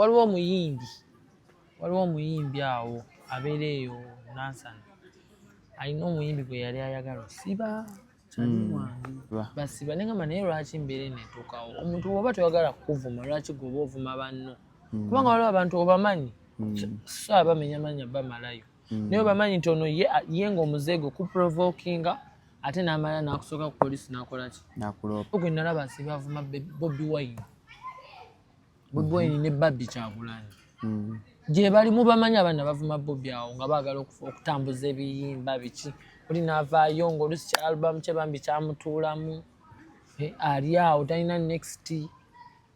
waliwo omuyimbi awo abeereeyo Nansana alina omuyimbi gwe yali ayagala osiba basiba nengamba naye lwaki mbeere netuukawo omuntu oba toyagala kukuvuma lwaki gwe oba ovuma banno kubanga waliwo abantu obamanyi so abamenyamanya bamalayo naye obamanyi nti ono ye ng'omuzeego kuprovokinga ate n'amala n'akusooka ku polisi n'akolaki gwe nalaba asiba avuma Bobi Wine ne Babby Kyagulanyi gye bali mubamanyi abaana bavuma Bobi awo nga baagala okutambuza ebiyimba biki oli n'avaayo ng'olusi kya album kye bambi kyamutuulamu ali awo talina next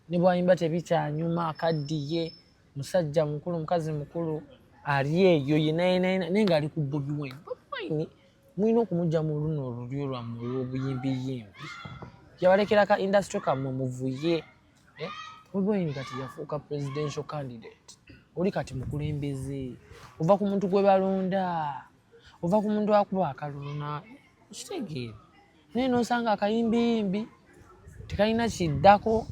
ne bwayimba tebikyanyuma akaddiye musajja mukulu mukazi mukulu ali eyo naye ng'ali ku Bobi Wine. Bobi Wine mulina okumugya mu luno olulyo lwammwe olw'obuyimbi yabalekera ka industry kammwe muvuye. Bobi Wine kati yafuuka presidential candidate oli kati mukulembeze ova ku muntu gwe balonda ova ku muntu akuba akaluna kitegeere naye nosanga akayimbiyimbi tekalina kiddako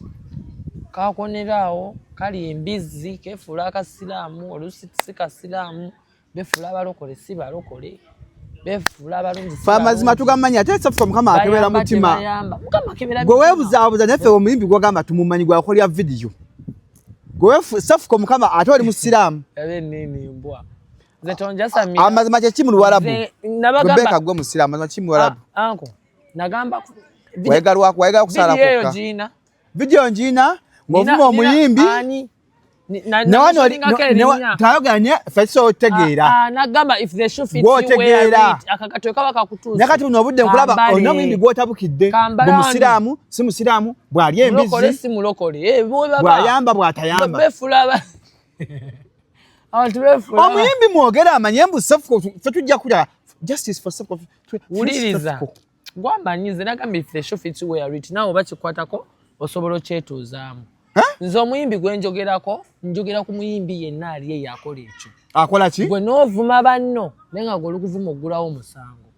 kakoneraawo kali embizi kefuula akasiraamu olusi si kasiraamu befuula abalokole si balokole befuula abalungi amazima tugamanya ate Safuka Mukama akebera mutima gwe weebuzaabuza naffe omuyimbi gwagamba tumumanyi gwakolya vidiyo gwe Safuka Mukama ate oli musiraamu amazima kyeki mu Luwarabu Rebecca gwe musiraamu amazima ki mu Luwarabu nagamba wayagala kusala kokka vidiyo njiina ng'ovuma omuyimbi tayoganye fesiso otegeera akakatoyo kaba kakutuusa nakati buno obudde nkulaba olina omuyimbi gw'otabukidde bwe musiraamu si musiraamu bw'ali embizi bw'ayamba bw'atayamba omuyimbi mwogera amanye mbu Safuka fe tujja kulya justice for Safuka wuliriza gwambanyize nagamba if the show fits where it nawe bakikwatako osobola okyetuuzaamu nze omuyimbi gwe njogera ku muyimbi yenna ali eyo akola ekyo akola ki gwe n'ovuma banno naye nga gwe olukuvuma oggulawo omusango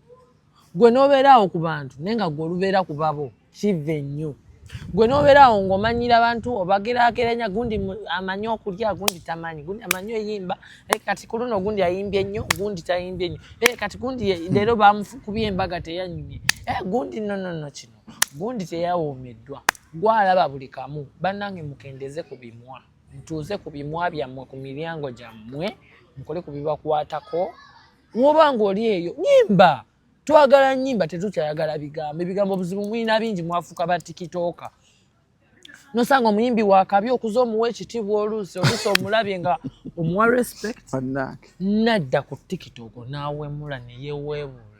gwe n'obeeraawo ku bantu naye nga gwe olubeera ku babo kiva ennyo gwe n'obeeraawo ng'omanyira abantu obageraageranya gundi amanyi okulya gundi tamanyi gundi amanyi oyimba kati ku luno gundi ayimbye ennyo gundi tayimbye nnyo kati gundi leero bamukubye embaga teyanyumye gundi nonono kino gundi teyawoomeddwa gwalaba buli kamu bannange mukendeze ku bimwa mutuuze ku bimwa byammwe ku miryango gyammwe mukole ku bibakwatako woba ng'oli eyo nyimba twagala nnyimba tetukyayagala ebigambo buzibu mwina bingi mwafuuka ba tikitooka nosanga omuyimbi wakabi okuza omuwa ekitiibwa oluusi omulabye nga omuwa respect nadda ku tikitooko n'awemula neyeweebula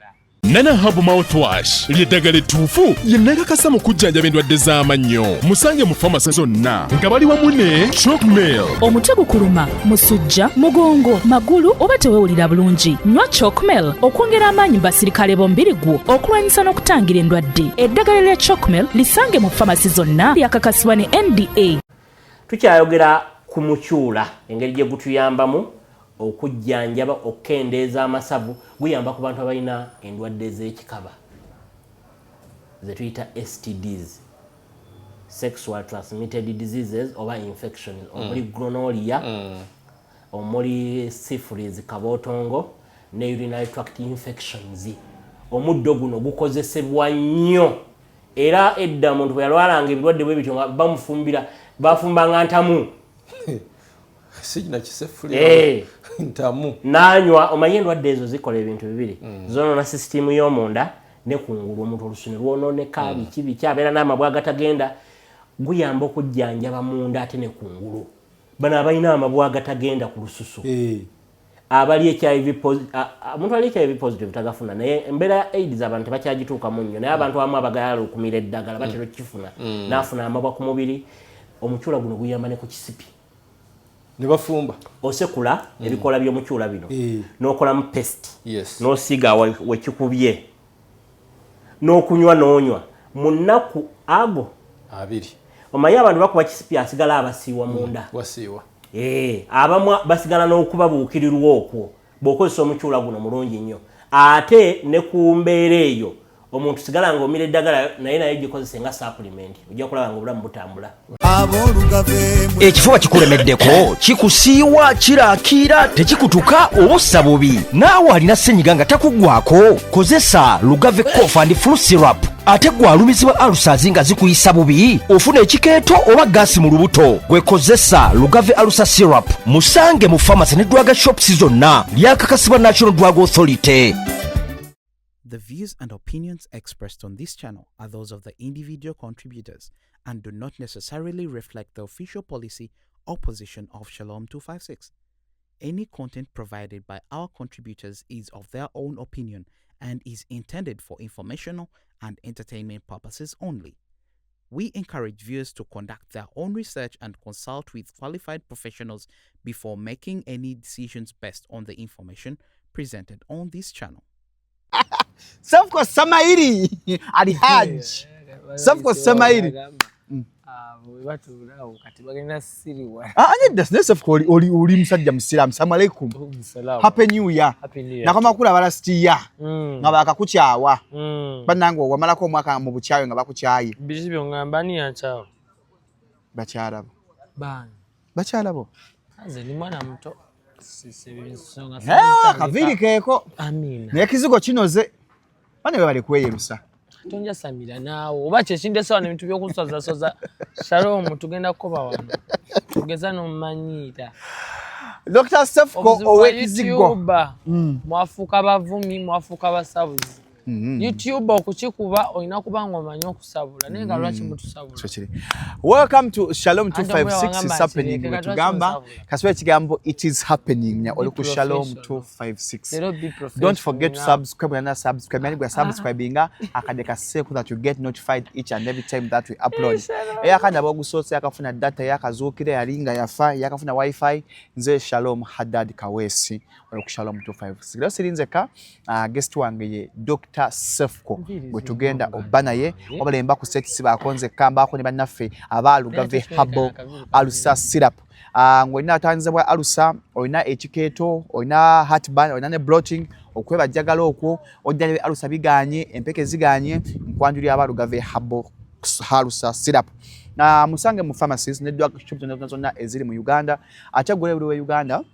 Nana Hub Mouthwash ly'eddagala ettuufu yennakakasa mu kujjanjaba endwadde z'amannyo musange mu famasi zonna nga bali wamu ne Chalkmail omutwe gukuluma musujja mugongo magulu oba teweewulira bulungi nywa Chalkmail okwongera amaanyi mu basirikale b'omubiri gwo okulwanyisa n'okutangira endwadde eddagala lya Chalkmail lisange mu famasi zonna lyakakasibwa ne NDA. Tukyayogera ku mukyula engeri gye gutuyambamu okujjanjaba okukendeeza amasavu guyamba ku bantu abalina endwadde z'ekikaba ze tuyita STDs sexual transmitted diseases oba infections omuli gonorrhea omuli syphilis kabootongo ne urinary tract infections omuddo guno gukozesebwa nnyo era edda omuntu bwe yalwalanga ebirwadde bwe bityo bamufumbira bafumbanga ntamu sijina kisefuli ntamu nanywa omanyi endwadde ezo zikola ebintu bibiri zonoona sisitimu y'omunda ne kungulu omuntu olusuni lwononeka biki kyabeera n'amabwa agatagenda guyamba okujjanjaba munda ate ne kungulu bano abalina amabwa agatagenda ku lususu abali omuntu ali HIV positive tagafuna naye embeera ya AIDS abantu tebakyagituukamu nnyo naye abantu abamu abagayala okumira eddagala batera okifuna n'afuna amabwa ku mubiri omukyula guno guyamba ne ku kisipi ne bafumba osekula ebikola by'omukyula bino n'okolamu paste n'osiiga wekikubye n'okunywa n'onywa mu nnaku ago abiri omanyi abantu bakuba kisipi asigala abasiiwa munda wasiiwa abamu basigala n'okubabuukirirwa okwo bw'okozesa omukyula guno mulungi nnyo ate ne ku mbeera eyo omuntu sigala nga omira eddagala naye gikozese nga supplement ojja kulaba nga obulamu butambula. Ekifuba kikulemeddeko kikusiiwa kiraakira tekikutuka obussa bubi naawe alina ssenyiga nga takuggwako kozesa Lugave cough and flu syrup. Ate gwe alumizibwa alusazi nga zikuyisa bubi ofuna ekikeeto oba gaasi mu lubuto gwekozesa Lugave alusa syrup musange mu pharmacy ne drug shops zonna lyakakasibwa National Drug Authority. The views and opinions expressed on this channel are those of the individual contributors and do not necessarily reflect the official policy or position of Shalom 256. Any content provided by our contributors is of their own opinion and is intended for informational and entertainment purposes only. We encourage viewers to conduct their own research and consult with qualified professionals before making any decisions based on the information presented on this channel. Safko Samairi ali Hajj. Safko Samairi. Anye das Safko oli musajja musiramu. Assalamu alaikum. Happy New Year. Na kama kula balastia. Nga bakakukyawa. Banango wamalako omwaka mu bukyayo nga bakukyaye. Bizibyo ngamba ni yachawo. Bakyalabo. Bani. Bakyalabo. Aze ni mwana muto. Kaviri keeko. Amina. Nekizigo kinoze. Bane bali kweyerusa. Tonja samira naawo. Oba kyekinde sawa n'ebintu by'okusoza soza. Shalom tugenda kukoba wano. Tugeza n'omumanyira. Dr. Safko owekizigo. Mwafuuka bavumi, mwafuuka basabuzi. YouTube okukikuba olina kubanga omanyi okusabula naye nga lwaki mutusabula. Welcome to Shalom 256 is happening tugamba kaswe ekigambo it is happening nya oli ku Shalom 256. Don't forget to subscribe and subscribe and subscribinga akade kaseku that you get notified each and every time that we upload. Yakanda bogusose yakafuna data yakazukire yalinga yafa yakafuna wifi nze Shalom Haddad Kawesi oli ku Shalom 256. Lero sirinzeka guest wange ye Dr. Safko bwe tugenda obanaye obalemba ku set sibakonze kamba ko ne bannaffe abalugave habo alusa syrup ngolina atanzibwa alusa olina ekikeeto olina heartburn olina ne bloating okweba jagala okwo ojjale alusa biganye empeke ziganye nkwanjuli abalugave habo alusa syrup na musange mu pharmacies ne drug shops zonna eziri mu Uganda akyagole buli we Uganda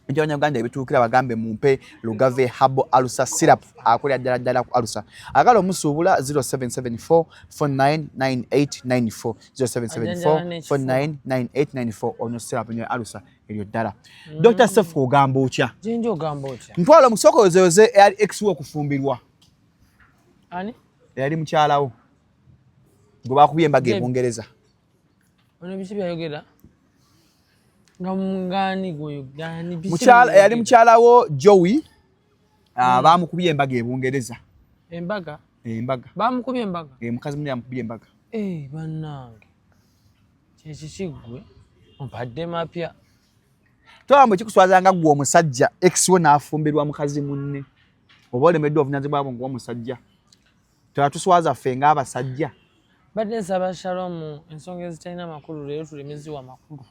Ujanya Uganda ebituukira bagambe mumpe Lugave Habo Alusa Syrup akolya ddala ku alusa agalo musubula 0774 499894 0774 499894 ono syrup ne alusa elyo ddala. Dr. Safko ogamba otya? Jinjo ogamba otya? Ntwala musoko yoze yali exwo okufumbirwa. Ani? Yali mukyalawo. Gwe bakubye embage Bungereza. Ono bisi byayogera? Ngamungani goyogani bisi. Mukyala yali mukyalawo Joey. Bamukubye embage Bungereza. Embaga? Embaga. Bamukubye embaga? Mukazi munne yamukubye embaga. Bannange. Kyekigwe. Mpadde mapya. Twamwe kikuswazanga gwe omusajja exwo n'afumbirwa mukazi munne. Oba olemeddwa obuvunaanyizibwa bwabwo ng'omusajja. Twatuswaza ffe ng'abasajja. Badde nsaba Shalom ensonga ezitalina makulu leero tulemeziwa makulu.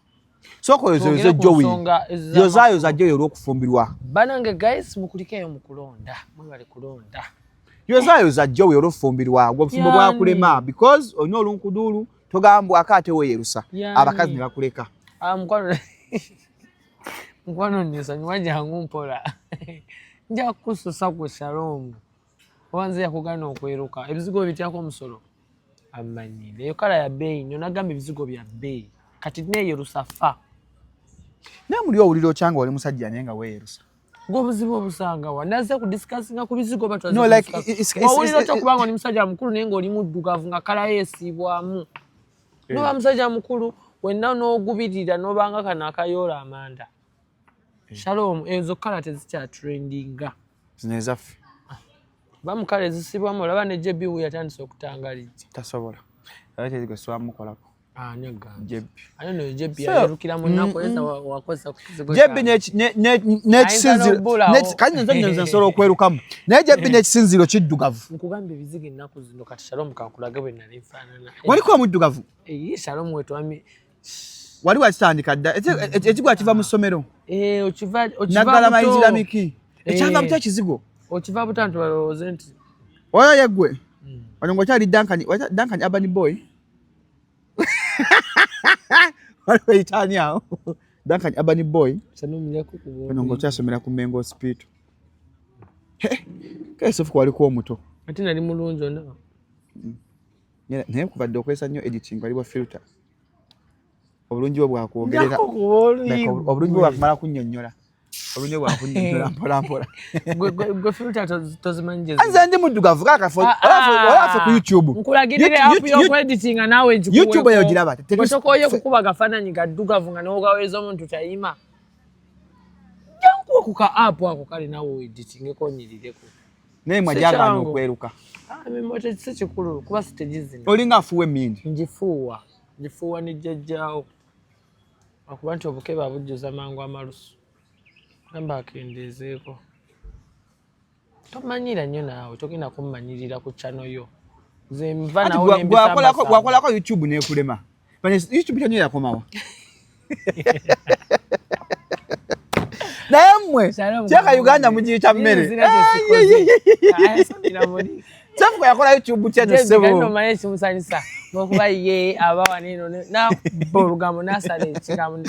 Soko yozo Joey. Yozayo za Joey olw'okufumbirwa. Banange guys mukulikeyo mukulonda. Mwebale kulonda. Yozayo za Joey olw'okufumbirwa. Gwe obufumbo bwakulema because onyo olunkudulu togambwa akate weyerusa. Abakazi ne bakuleka. Mkwano nisanywa jangu mpola. Nja kususa ku Shalom. Wanze yakugana okweruka. Ebizigo bityako omusolo. Amanyire. Yo kala ya bei nyo nagamba ebizigo bya bei. Kati neyerusa fa. Namuli owuliro kyanga oli musajja nenga weyerusa. Ngobuzibu obusanga wa. Naze ku discussinga ku bizigo batwaza. No like owuliro kyokubanga oli musajja mukulu nenga oli muddugavu nga kala yesibwamu. No musajja mukulu wenna n'ogubirira n'obanga kana akayola amanda. Shalom ezo kala tezikya trendinga. Zinezaffe. Bamukale zisibwamu olaba ne JB yatandise okutangaliza. Tasobola. Ate zigoswa mukolako. Nyaga. JB. Ano JB yarukira munako eza wakosa kukizigo. JB ne kisinziro. Kanyenza nsoro okwerukamu. Ne JB ne kisinziro kiddugavu. Nkugambe bizige nako zindo kati Shalom kankulage bwe nali mfanana. Waliko muddugavu. Shalom wetwami wali wakitandika dda ekigwa kiva mu ssomero okiva nagala mayinzira miki ekyava buta kizigo okiva butantu balowooze nti Oya yagwe. Wanongo chali Duncan Urban Boy. Wale itani yao. Duncan Urban Boy. Wanongo chasomera ku Mengo Hospital. Kese fuko walikuwa muto. Ati nali mulunzo ndo. Naye kuvadde okozesa nnyo editing waliwo filter. Obulungi bwo bwakwogerera. Obulungi bwo bwakumala kunnyonnyola. Obulungi bwo bwakunnyonnyola mpola. Gwe filter tozimanyi. Anze ndi muddugavu kakafo. Olafe ku YouTube. Nkulagirire app yo editing nawe njikuwe. YouTube yo giraba. Tokoye kukuba gafananyi gaddugavu nga n'ogaweza omuntu tayima. Jangu kuka app ako kali nawe editing ko nyirireko. Naye mwajagana okweruka. Mimote kikulu kuba stage zino. Olinga afuwe mindi. Njifuwa ni jjajjaawo. Akuba nti obukeba bujjuza mangu amalusu. Namba akendezeeko. Tomanyira nnyo naawe togenda kummanyirira ku channel yo. Nze nva nawe nembisa gwakolako YouTube nekulema. YouTube channel yakomawa. Naye mmwe kyeka Uganda mugiyita mmere. Chafu yakola YouTube channel sebo. Ngano maye kimusanyisa. Ngokuba ye abawa nino na borugamo nasale ekiramu.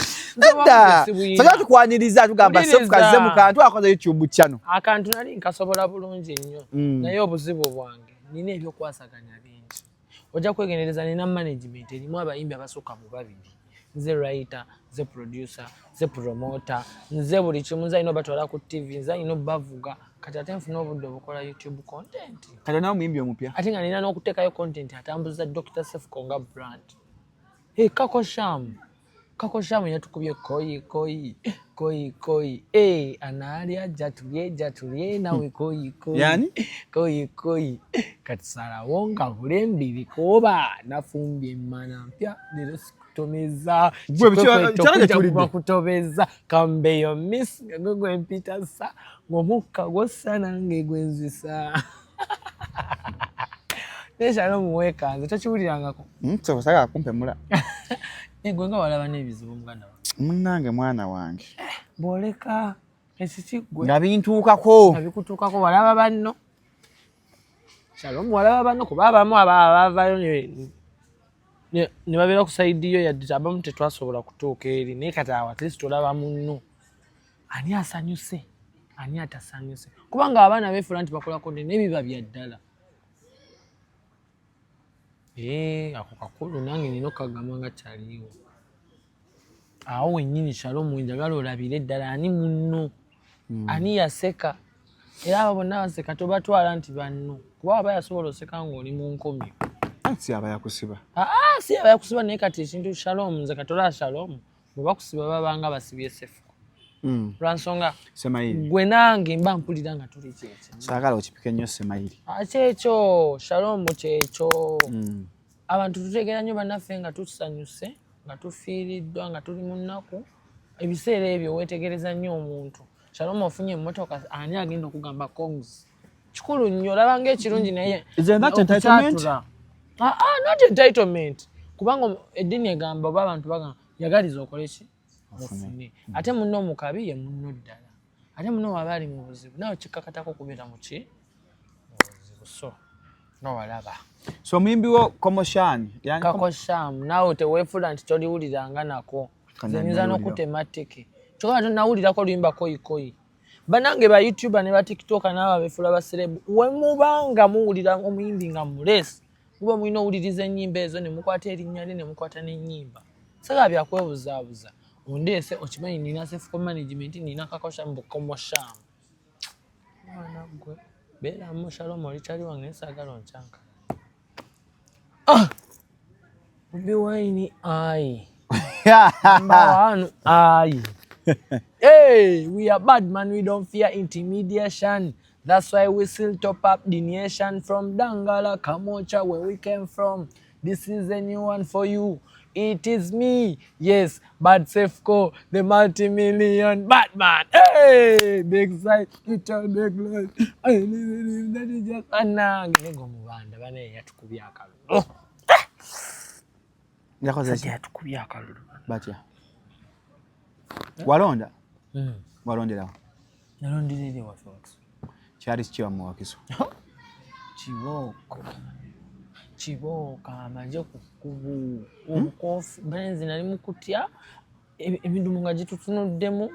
Saka tukwaniriza tugamba sefu kaze mu kantu akoze YouTube channel. Akantu nali nkasobola bulungi nnyo. Naye obuzibu bwange nina ebyo kwasaganya bingi. Ojja kwegendereza nina management erimu abayimbi abasooka mu babiri. Nze writer, nze producer, nze promoter, nze buli kimu nze ino batwala ku TV, nze ino bavuga. Kati ate nfuna obudde obukola YouTube content. Kati nawe muyimbi omupya. Ate nga nina n'okuteekayo content atambuza Dr. Sefuko nga brand. Kako Sham yatukubye koi. Anali ajatulye nawe koi. Yani? Koi. Kati salawo nga bulembiri koba nafumbye mmana mpya lero tomeza kutobeza kambeyo miss ngwe mpita sa ngomukka gosana ngegwenzisa nesha muweka nze tokiwulirangako so saka kumpemula gwe nga walaba n'ebizibu muganda munnange mwana wange boleka ekikigwe nga bintuukako bikutuukako walaba banno Shalom walaba banno kuba abamu abavayo ne babeera ku side yo yadde abamu tetwasobola kutuuka eri naye kati awo at least olaba munno ani asanyuse ani atasanyuse kubanga abaana beefula nti bakola content n'ebiba bya ddala ako kakulu nange nina okagamba nga kyaliwo awo wennyini Shalom njagala olabire eddala ani munno ani yaseka era abo bonna baseka tobatwala nti banno kuba aba yasobola oseka ng'oli mu nkomyo si aba yakusiba si aba yakusiba naye kati ekintu Shalom nze katola Shalom bwe bakusiba babanga basibye Sefuko lwansonga gwe nange mba mpulira nga tuli kyekyo saagala okipike nnyo Semaili kyekyo Shalom kyekyo abantu tutegeera nnyo bannaffe nga tusanyuse nga tufiiriddwa nga tuli mu nnaku ebiseera ebyo weetegereza nnyo omuntu Shalom ofunye emmotoka ani agenda okugamba Kongs kikulu nnyo olaba ng'ekirungi naye not entitlement kubanga eddiini egamba oba abantu bagamba yagaliza okole ki ofune ate munno omukabi ye munno ddala ate munno waba ali mu buzibu nawe kikkakatako okubeera mu ki buzibu so nowalaba so muyimbi wo Kakoshamu nawe teweefula nti toliwuliranga nako zenyuza n'okutema tteke kyokka tonawulirako oluyimba koyi banange ba YouTuber ne ba TikToker n'abo abeefula baserebu we mubanga muwulira omuyimbi nga mulesi muba mulina owuliriza ennyimba ezo ne mukwata erinnya lye ne mukwata n'ennyimba saka byakwebuzabuza ondeese okimanyi nina Sefuko management nina Kakoshamu Komoshamu mwana gwe beeramu Shalom olikyali wange nesaagala onkyanka Bobi Wine aye number 1 aye hey, we are bad man, we don't fear intimidation. That's why we still top up the nation from Dangala, Kamocha, where we came from. This is a new one for you. It is me, yes, Bad Sefuko, the multi-million Batman. Hey, big sight, it's a big light. I live that is just anang. Nego mubanda bane yatukubya akalulu. Yakoze yatukubya akalulu. Batya. Walonda? Walondera. Nalondirire wa Fox. Kyali kiwa mu Wakiso. Kibooka amaze ku kkubo obukofi benzi nali mukutya emidumu nga gitutunuddemu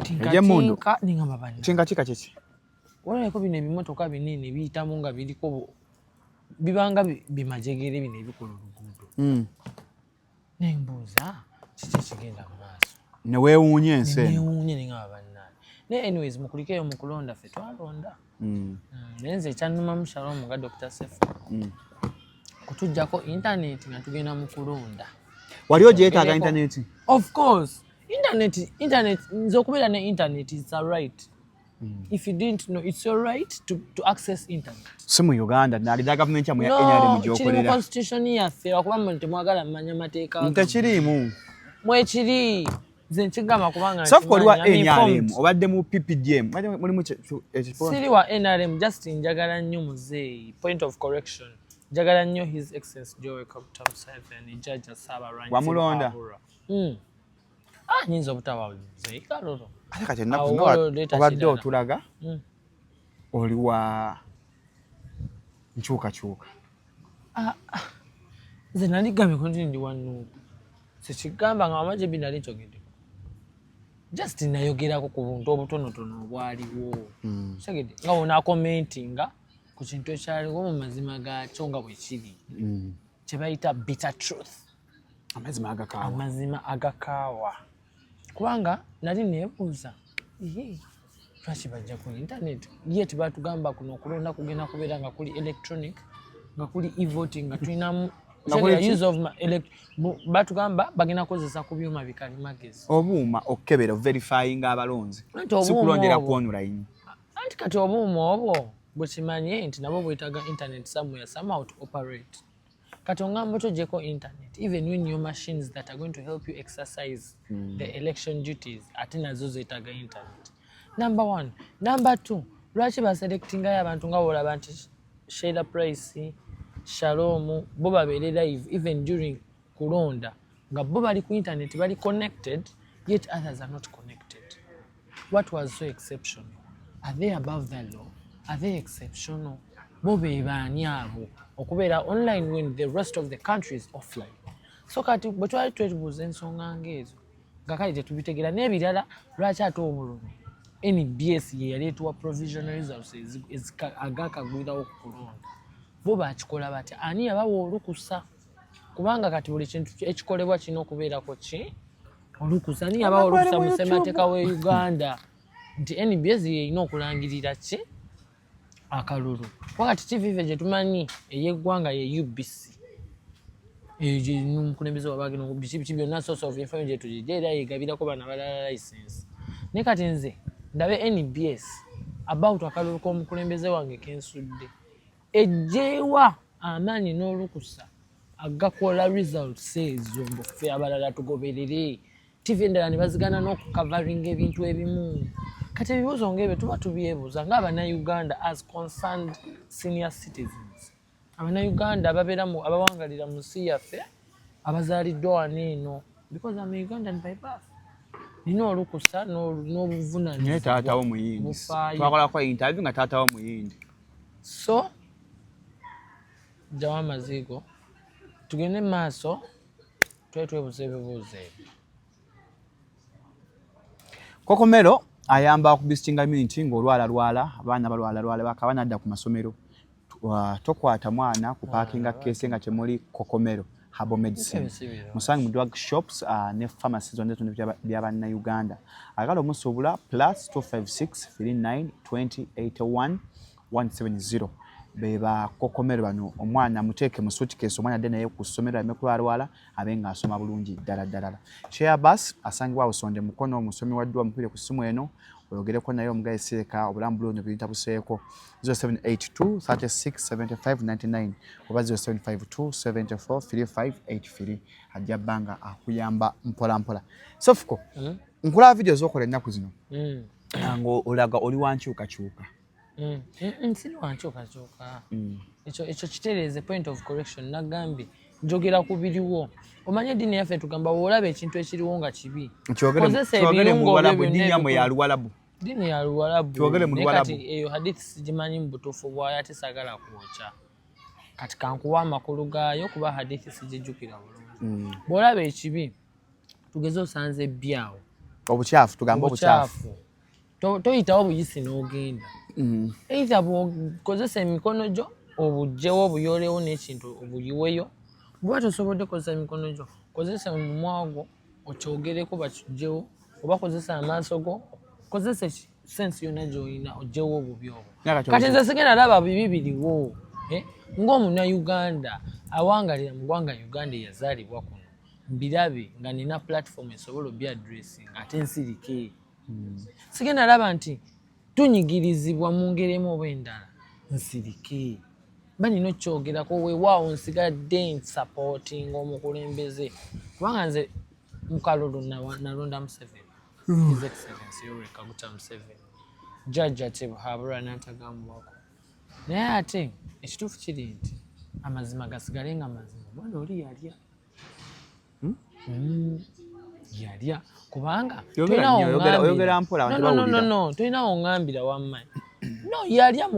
tinka ningamba bana tinka kiki walaiko bino ebimotoka binene biyitamu nga biriko bibanga bimajegere bino ebikola oluguudo nembuuza kiki kigenda mu maaso neweewuunya ensi neewuunye ningamba bannange naye anyways mukulikeyo mu kulonda ffe twalonda naye nze ekyanuma mu Shalom nga Dr. Sefu kutujjako internet nga tugenda mu kulonda. Wali ogyetaaga internet? Of course. Internet nze okubeera ne internet is a right. If you didn't know, it's your right to access internet. Si mu Uganda nalida government ya mu NRM gyokolera. Kiri mu constitution yaffe okuba mu temwagala mmanya mateeka. Ntekiriimu. Mwekiri. Nze nkigamba kubanga Safu oli wa NRM obadde mu PPDM. Mulimu Siri wa NRM, just njagala nnyo muzeeyi. Point of correction. Njagala nnyo His Excellency Joel Kaguta Museveni Judge Saabarangi. Wamulonda? Nyinza obutawa muzeeyi kalolo. Ate kati ennaku nga obadde otulaga oli wa nkyukakyuka. Nze naligambye ko ndi wa Nuupu. Sikigamba nga amagye binali nkyogedde. Just nayogerako ku buntu obutonotono obwaliwo. Segedde nga wona commentinga ku kintu ekyaliwo mu mazima gaakyo nga bwe kiri. Kye bayita bitter truth. Amazima agakaawa. Kubanga nali neebuuza lwaki bajja ku internet ye tebatugamba kuno okulonda kugenda kubeera nga kuli electronic nga kuli e-voting nga tulinamu use of batugamba bagenda kukozesa ku byuma bikalimagezi obuuma okukebera verifying abalonzi sikulondera ku online. Anti kati obuuma obwo bwe kimanye nti nabo bwetaaga internet somewhere somehow to operate. Kati ongamba otogyeko internet even when your machines that are going to help you exercise the election duties ate nazo zeetaaga internet. Number 1. Number 2, lwaki baselectingayo abantu nga bolaba nti Sheila Price, Shalom bo babeere live even during kulonda nga bo bali ku internet bali connected yet others are not connected. What was so exceptional? Are they above the law? Are they exceptional? Bo bebaani abo okubeera online when the rest of the country is offline. So kati bwe twali twebuuza ensonga ng'ezo nga kale tetubitegera n'ebirala lwaki ate obulumi NBS ye yaleetwa provisional results agakagwirawo ku kulonda bo bakikola batya ani yabawa olukusa kubanga kati buli kintu ekikolebwa kino okubeerako ki olukusa ani yabawa olukusa mu ssemateeka w'e Uganda nti NBS yeyina okulangirira ki akalulu wakati TV gye tumanyi ey'eggwanga ye UBC eyo n'omukulembeze wabagino biki byonna source of information gye tugijja era yegabirako bana balala license naye kati nze ndabe NBS about akalulu k'omukulembeze wange kensudde ejjeewa amaanyi n'olukusa agakola results ezo mbuffe abalala tugoberere TV endala ne bazigana n'okukavaringa ebintu ebimu kati ebibuuzo ng'ebyo tuba tubyebuuza ng'Abannayuganda as concerned senior citizens Abannayuganda abawangalira mu nsi yaffe abazaaliddwa wano eno because I'm a Ugandan by birth nina olukusa n'obuvunaanyizibwa naye taatawo muyindi twakolako interview nga taatawo muyindi so jjawo amazigo tugende maaso twebuuza ebibuuzo ebyo. Kokomero ayamba okubisitinga community ng'olwalalwala abaana balwalalwala bakaba nadda ku masomero tokwata mwana ku parkinga kese nga temuli Kokomero Herbal Medicine musange mu drug shops ne pharmacies zonde by'Abannayuganda agala omusuubula +256 39 20 81 170 beba Kokomero bano omwana muteeke mu suitcase omwana naye ku ssomero amekulwalwala abenga asoma bulungi ddala. Chair bus asangibwa Busonde Mukono omusomi waddwa mupire ku simu eno oyogereko naye omugaye Seeka obulamu bulungi buyita buseeko 0782 36 75 99 oba 0752 74 3583 ajja banga akuyamba mpola. Sofuko nkula video zokola ennaku zino ngo olaga oli wankyukakyuka. Nsiri wankyukakyuka ekyo kitereeze point of correction nagambye njogera ku biriwo omanye eddiini yaffe tugamba olaba ekintu ekiriwo nga kibi kyogere mu Luwalabu eddiini yammwe ya Luwalabu dini ya Luwarabu. Tuogere mu Luwarabu. Kati eyo hadithi sigimanyi mbutuufu bwayo ate sagala kwokya. Kati kankuwa amakulu gaayo kuba hadithi sigijjukira bulungi. Bw'olaba ekibi tugeze osanze ebbyawo. Obukyafu tugamba obukyafu. Toyitawo buyisi n'ogenda. Either bw'okozesa emikono gyo obugyewo obuyolewo n'ekintu obuyiweyo. Bw'oba tosobodde kozesa emikono gyo kozesa omumwa gwo okyogereko bakigyewo oba kozesa amaaso go kozesa sensi yonna gy'olina ogyewo obubi obwo. Kati nze sigenda laba bibi biriwo. Ng'omunnayuganda awangalira mu ggwanga Uganda eyazaalibwa kuno mbirabe nga nina platform esobola obyadressing ate nsirike. Sigenda laba nti tunyigirizibwa mu ngeri emu oba endala nsirike. Nina okyogerako weewaawo nsigadde nsupporting omukulembeze kubanga nze mu kalulu nalonda Museveni. His Excellency Yoweri Kaguta Museveni. Jjajja Tebuhaburwa n'atagambwako. Naye ate ekituufu kiri nti amazima gasigale nga mazima. Mwana oli yalya. Yalya kubanga oyogera mpola abantu bawulira. No, tolina oŋŋambira wammanyi. No, yalya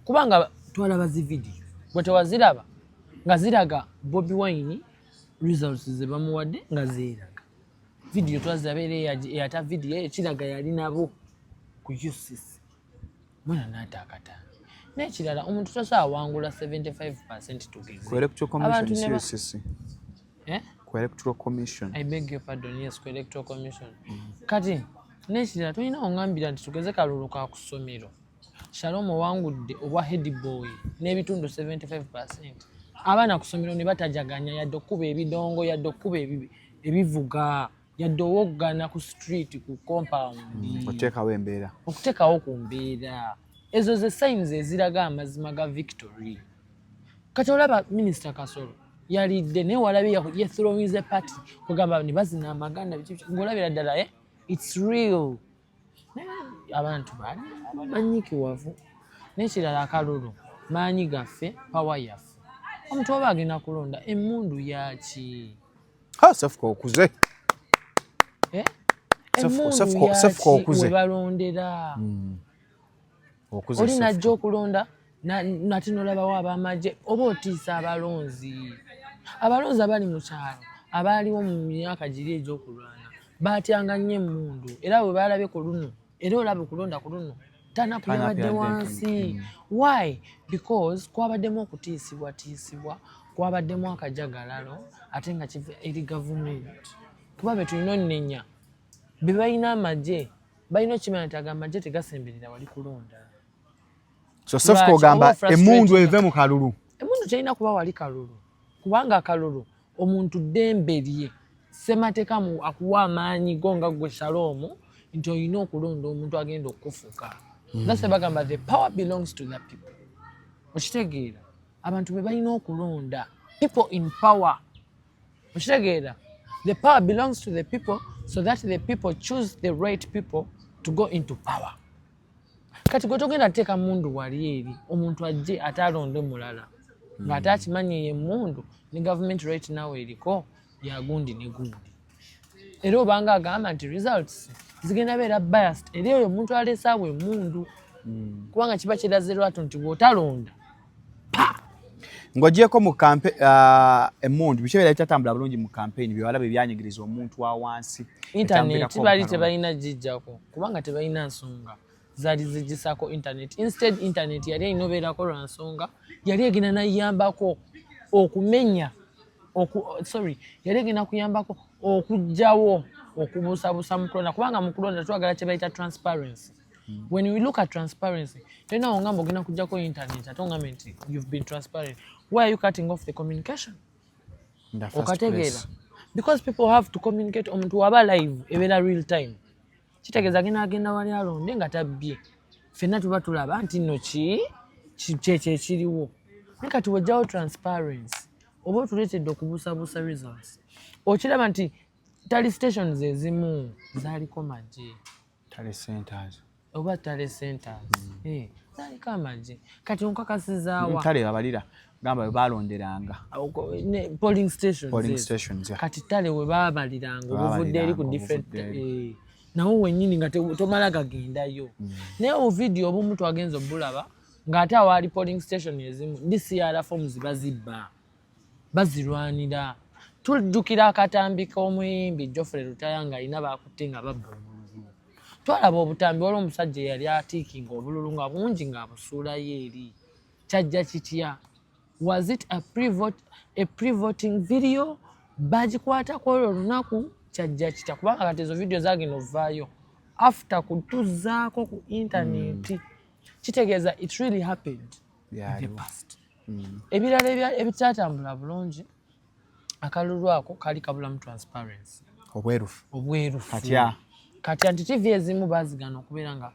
kubanga twalaba zi video. Bwe tewaziraba nga ziraga Bobi Wine results ze bamuwadde nga zeeraga. Video twaziraba era eyata video ekiraga yali nabo ku UCC. Mwana n'ataakataano. N'ekirala omuntu tasobola wangula 75% tugeze. Ku Electoral Commission UCC. Ku Electoral Commission. I beg your pardon, yes, ku Electoral Commission. Kati n'ekirala tolina oŋŋambira nti tugeze kalulu ka ku ssomero. Shalom owangudde obwa head boy n'ebitundu 75%. Abaana ku ssomero ne batajaganya yadde okkuba ebidongo yadde okkuba ebivuga yadde owoggana ku street ku compound. Okuteekawo ku mbeera. Ezo ze signs eziraga amazima ga victory. Kati olaba Minisita Kasolo yalidde naye walabye yethrowinze party kugamba ne bazina amaganda ng'olabira ddala it's real. Abantu banyikiwavu n'ekirala akalulu maanyi gaffe power yaffe. Omuntu oba agenda kulonda emmundu yaki? Sefuka okuze. Emmundu yaki webalondera. Oli najja okulonda nate nolabawo ab'amagye oba otiisa abalonzi. Abalonzi abali mu kyalo abaaliwo mu myaka giri egy'okulwana baatyanga nnyo emmundu era bwe baalabye ku luno era olaba okulonda ku luno tanapu yabadde wansi. Why? Because kwabaddemu okutiisibwatiisibwa kwabaddemu akajagalalo ate nga kiva eri gavumenti. Kuba be tulina onnenya be balina amagye balina okimanya nti amagye tegasemberera wali kulonda. So Sefuka ogamba emmundu eve mu kalulu. Emmundu terina kuba wali kalulu kubanga akalulu omuntu ddembe lye ssemateeka akuwa amaanyi go nga ggwe Shalom nti olina okulonda omuntu agenda okufuuka. That's why bagamba the power belongs to the people. Okitegeera abantu be balina okulonda. People in power. Okitegeera the power belongs to the people so that the people choose the right people to go into power. Kati gwe togenda teeka mundu wali eri omuntu ajje atalonde mulala ng'ate akimanyi ye mundu ne government right now eriko ya gundi ne gundi. Era obanga agamba nti results zigenda beera biased eri oyo omuntu aleese awo emmundu kubanga kiba kiraze lwatu nti bw'otalonda ng'ogyeko mu emmundu biki ebibeera bitatambula bulungi mu campaign byewalaba ebyanyigiriza omuntu wa wansi. Internet bali tebalina gijjako kubanga tebalina nsonga zaali zigisako internet. Instead internet yali erina obeerako lwa nsonga yali egenda nayambako okumenya yali egenda kuyambako okugjawo okubuusabuusa mu kulonda kubanga mu kulonda twagala kye bayita transparency. When we look at transparency tolina ongamba ogenda kujjako internet ate ongambe nti you've been transparent. Why are you cutting off the communication? Okategeera because people have to communicate. Omuntu waba live ebeera real time kitegeeza agenda wali alonde nga tabbye. Ffenna tuba tulaba nti nno kyekyo ekiriwo. Naye kati wajjawo transparency oba otuleetedde okubuusabuusa results okiraba nti tali stations ezimu zaaliko magye. Tali centers. Oba tali centers. Zaaliko amagye. Kati onkakasizaawa. Tale abalira gamba we balonderanga. Polling stations. Kati tale we baabaliranga obuvudde eri ku different nawo wennyini nga tomala gagendayo naye ovidiyo obumu twagenza obulaba ng'ate awaali polling station ezimu DCR forms bazirwanira tujjukira akatambi k'omuyimbi Geoffrey Rutaya ng'alina bakutte nga babba obululu twalaba obutambi waliwo omusajja eyali atiikinga obululu nga bungi ng'abusuulayo eri kyajja kitya was it a pre-voting video bagikwatako olwo olunaku kyajja kitya kubanga kati ezo vidiyo zagenda ovaayo after kutuzaako ku intaneti kitegeeza it really happened in the past ebirala ebitatambula bulungi akalulu ako kali kabulamu transparency obwerufu kati anti TV ezimu bazigana okubeera nga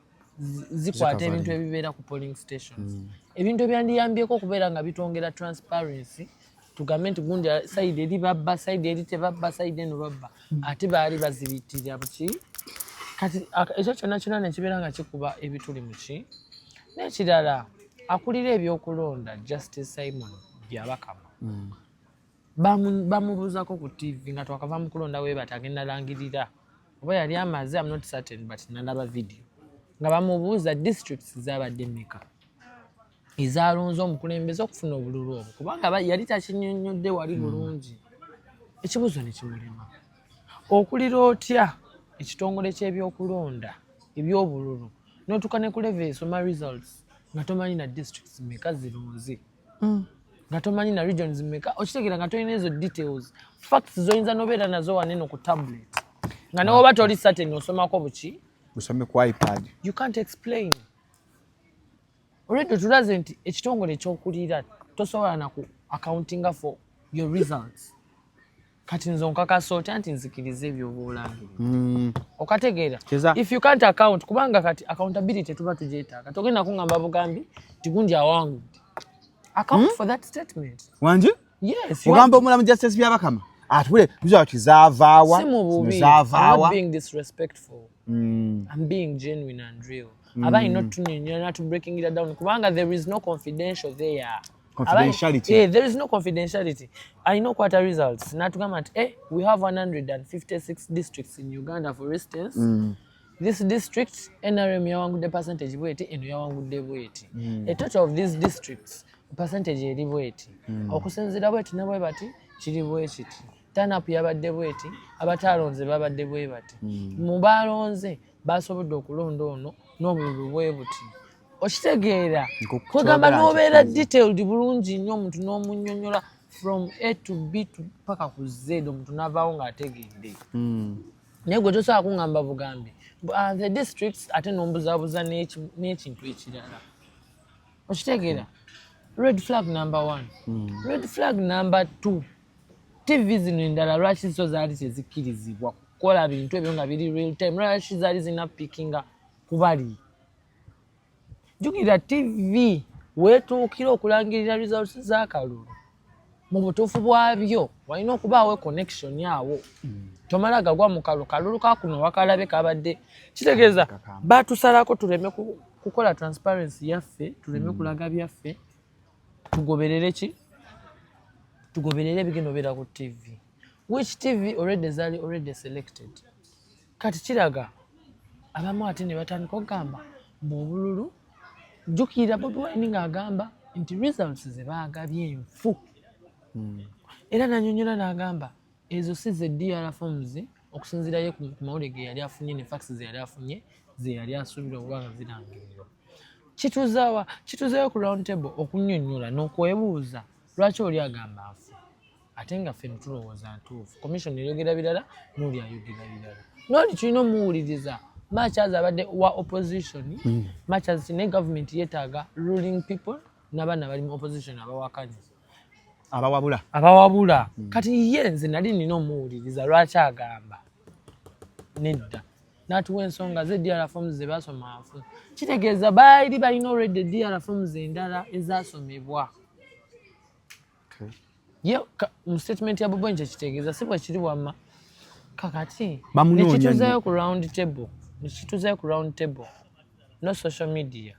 zikwata ebintu ebibeera ku polling stations ebintu ebyandiyambyeko okubeera nga bitwongera transparency tugambe nti gundi side eri babba side eri tebabba side eno babba ate baali bazibitirira buki kati ekyo kyonna nekibeera nga kikuba ebituli muki n'ekirala akulira ebyokulonda Justice Simon Byabakama bamubuuzako ku TV nga twakava mu kulonda we batagenda langirira oba yali amaze I'm not certain but nalaba video nga bamubuuza districts zabadde mmeka ezalonze omukulembeze okufuna obululu obwo kubanga yali takinnyonnyodde wali bulungi ekibuuzo ne kimulema okulira otya ekitongole ky'ebyokulonda ebyobululu n'otuuka ne ku level esoma results nga tomanyi na districts mmeka zirunze nga tomanyi na regions mmeka okitegeera nga tolina ezo details facts zoyinza n'obeera nazo waneno ku tablet nga newoba toli certain osomako buki busome ku iPad you can't explain already tulaze nti ekitongole ekyokulira tosobola naku accounting for your results kati nzo nkakasa otya nti nzikiriza ebyoba olangirira okategeera if you can't account kubanga kati accountability tuba tugyetaaga togenda kungamba bugambi tigundi awangudde account for that statement wanje yes ugamba omulamu Justice Byabakama atule bizo kizavaawa I'm not being disrespectful I'm being genuine and real abai not to breaking it down kubanga there is no confidential there confidentiality there is no confidentiality I know quarter results natugamba nti we have 156 districts in Uganda for instance this district NRM yawangudde percentage bweti eno yawangudde bweti a total of these districts percentage eri bweti okusinzira bweti nabwe bati kiri bwekiti turn-up yabadde bweti abatalonze babadde bwe bati mu balonze basobodde okulonda ono n'obululu bwe buti okitegeera kwegamba n'obeera detailed bulungi nnyo omuntu n'omunnyonnyola from A to B to paka ku Z omuntu n'avaawo ng'ategedde naye gwe tosobola kuŋŋamba bugambi the districts ate n'ombuzaabuza n'ekintu ekirala okitegeera red flag number 1 red flag number 2 TV zino endala lwaki zo zaali tezikkirizibwa kukola bintu ebyo nga biri real time lwaki zaali zinapikinga kubali jukira TV weetuukira okulangirira results z'akalulu mu butuufu bwabyo walina okubaawo connection yawo tomala gagwa mu kalulu kakuno wakalabe kabadde kitegeeza batusalako tuleme kukola transparency yaffe tuleme kulaga byaffe tugoberere ki tugoberere bigenda obeera ku TV which TV already selected kati kiraga abamu ate ne batandika okugamba mu bululu jukira Bobi Wine ng'agamba nti results ze baagabye enfu era nanyonyola n'agamba ezo si ze DR forms okusinziira ye ku mawulire ge yali afunye ne fax ze yali afunye ze yali asuubira okuba nga zirangirirwa kituzeewo ku round table okunnyonnyola n'okwebuuza lwaki oli agamba afu ate nga ffe netulowooza ntuufu commission eyogera birala n'oli ayogera birala n'oli tulina omuwuliriza Machas abadde wa opposition Machas ne government yetaaga ruling people n'abaana bali mu opposition abawakanya abawabula kati ye nze nali nina omuwuliriza lwaki agamba nedda n'atuwa ensonga ze DR forms ze basoma afu kitegeeza baali balina already DR forms endala ezasomebwa ye mu statement ya Bobi Wine kitegeeza si bwe kiri wamma kakati nekituzeeyo ku round table no social media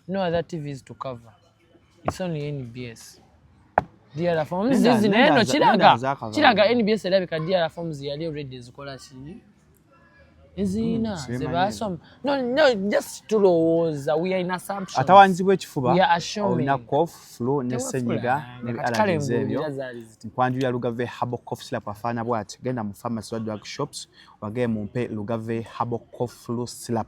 no other TVs to cover it's only NBS DR forms zino kiraga NBS erabika DR forms yali already ezikola ki ezina zebasoma no just tulowooza we are in assumptions atawanzibwa ekifuba we are assuming olina cough flu ne senyiga ne allergies ebyo nkwanjulira Lugave Herbal Cough Syrup afaana bw'ati genda mu pharmacy wa drug shops wagee mumpe Lugave Herbal Cough Flu Syrup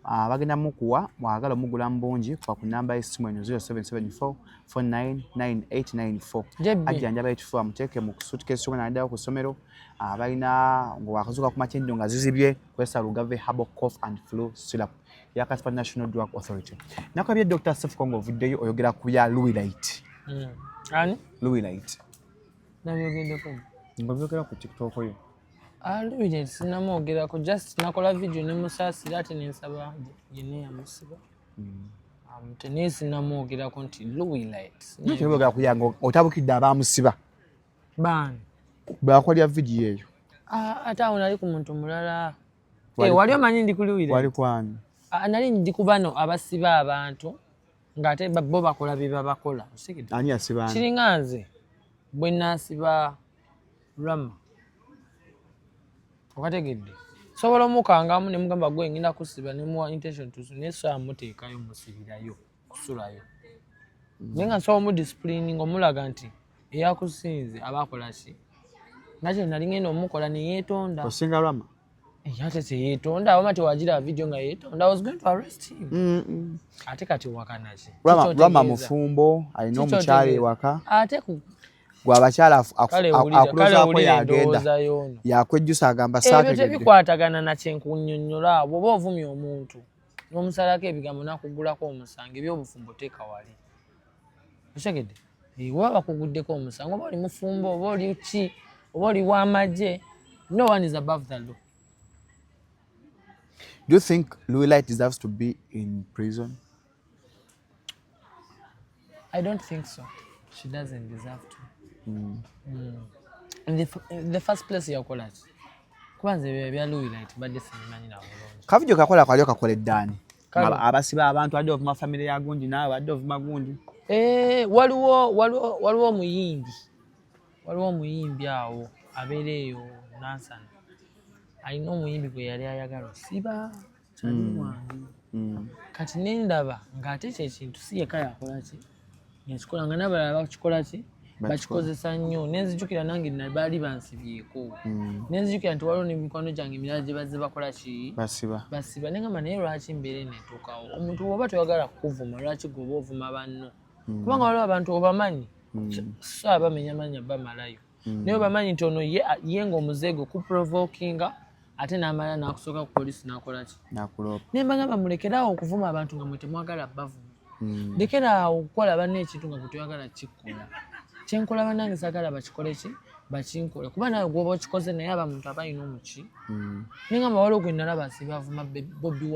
bagenda mukuwa mwagala mugula mbungi kwa ku namba y'essimu eno 0774 499894 ajjanjaba ekifuba muteeke mu suitcase yomwe n'addayo ku ssomero balina ng'wakazuuka ku makyenjo nga zizibye kwesa Lugave Herbal Cough and Flu Syrup yakasipa National Drug Authority. Nakabye Dr. Sefukongo ovuddeyo oyogera ku bya Louis Light. Ani? Louis Light. Nabyogedeko. Ng'obyogera ku TikTok yo. Louis Light sinamwogerako just nakola video ne musaasira ate nensaba yene yamusiba. Tenisi namwogerako nti Louis Light. Nakyogera ku yango otabukidde abamusiba. Bani? Bakolya video eyo. Ate awo nali ku muntu mulala. Wali omanyi ndi ku Louis Light? Wali kwani? Nali ndi ku bano abasiba abantu ng'ate bo bakola bye babakola. Ani asiba ani? Kiringa nze bwe nasiba Rama. Okategedde. Sobola omukangamu ne mugamba gwe ngenda kusiba ne muwa intention tusu ne so amuteekayo musibirayo kusulayo. Nenga so mu discipline ng'omulaga nti eyakusinze abakola ki. Nakyo nali ngenda omukola ne yeetonda. Osinga Rama? Ate yeetonda awamati wagira video nga yeetonda. I was going to arrest him. Ate kati wakana ki. Rama mufumbo alina omukyala ewaka. Ate ku gwabakyala akulozaako yagenda yakwejjusa agamba ebyo tebikwatagana na kyenkunnyonnyola bw'oba ovumya omuntu n'omusalako ebigambo nakugulako omusango ebyobufumbo teeka wali otegedde waba bakuguddeko omusango oba oli mufumbo oba oli ki oba oli w'amagye no one is above the law. Do you think Louis Light deserves to be in prison? I don't think so. She doesn't deserve to. In the first place yakola ki kubanza bya Louis Light badde simanyi na bulungi kavidio kakola kwalyo kakole ddani abasiba abantu adde ovuma family ya gundi nawe adde ovuma gundi waliwo omuyimbi awo abeereeyo Nansana alina omuyimbi gwe yali ayagala osiba kyali wange kati nendaba ng'ate ekyo ekintu si yeka yakola ki yakikola nga n'abalala bakikola ki bakikozesa nnyo nenzijukira nange baali bansibyeko nenzijukira nti waliwo n'emikwano gyange emirala gye bazze bakola ki basiba nengamba naye lwaki mbeere netuukawo omuntu bw'oba toyagala kukuvuma lwaki gweoba ovuma banno kubanga waliwo abantu obamanyi so abamenyamanya bamalayo naye obamanyi nti ono ye ng'omuzeego kuprovokinga ate n'amala n'akusooka ku polisi n'akola ki naye mbagamba mulekeraawo okuvuma abantu nga mwe temwagala bavuma lekeraawo okukola banno ekintu nga gwe toyagala kikkola kyenkola bannange saagala bakikole ki bakinkole kuba nawe gwoba okikoze naye aba muntu aba alina omuki nengamba waliwo gwe nalaba asiba avuma Bobi